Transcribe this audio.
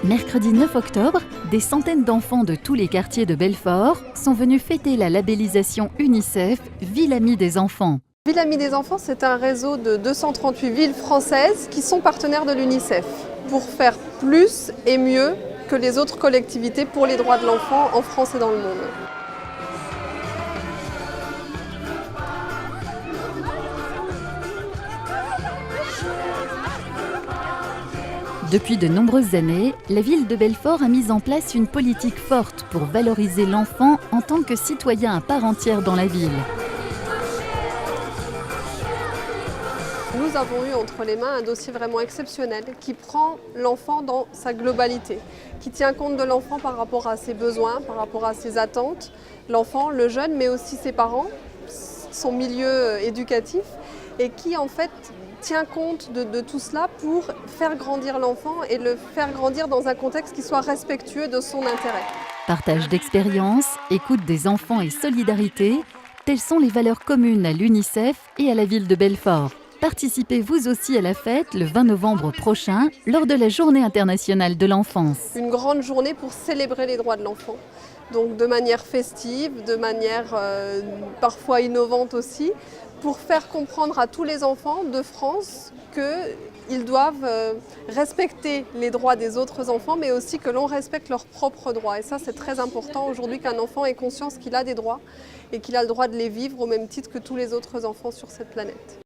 Mercredi 9 octobre, des centaines d'enfants de tous les quartiers de Belfort sont venus fêter la labellisation UNICEF Ville Amie des enfants. Ville Amie des enfants, c'est un réseau de 238 villes françaises qui sont partenaires de l'UNICEF pour faire plus et mieux que les autres collectivités pour les droits de l'enfant en France et dans le monde. Depuis de nombreuses années, la ville de Belfort a mis en place une politique forte pour valoriser l'enfant en tant que citoyen à part entière dans la ville. Nous avons eu entre les mains un dossier vraiment exceptionnel qui prend l'enfant dans sa globalité, qui tient compte de l'enfant par rapport à ses besoins, par rapport à ses attentes, l'enfant, le jeune, mais aussi ses parents, son milieu éducatif, et qui en fait tient compte de tout cela pour faire grandir l'enfant et le faire grandir dans un contexte qui soit respectueux de son intérêt. Partage d'expériences, écoute des enfants et solidarité, telles sont les valeurs communes à l'UNICEF et à la ville de Belfort. Participez vous aussi à la fête le 20 novembre prochain lors de la Journée internationale de l'enfance. Une grande journée pour célébrer les droits de l'enfant. Donc de manière festive, de manière parfois innovante aussi, pour faire comprendre à tous les enfants de France qu'ils doivent respecter les droits des autres enfants, mais aussi que l'on respecte leurs propres droits. Et ça, c'est très important aujourd'hui qu'un enfant ait conscience qu'il a des droits et qu'il a le droit de les vivre au même titre que tous les autres enfants sur cette planète.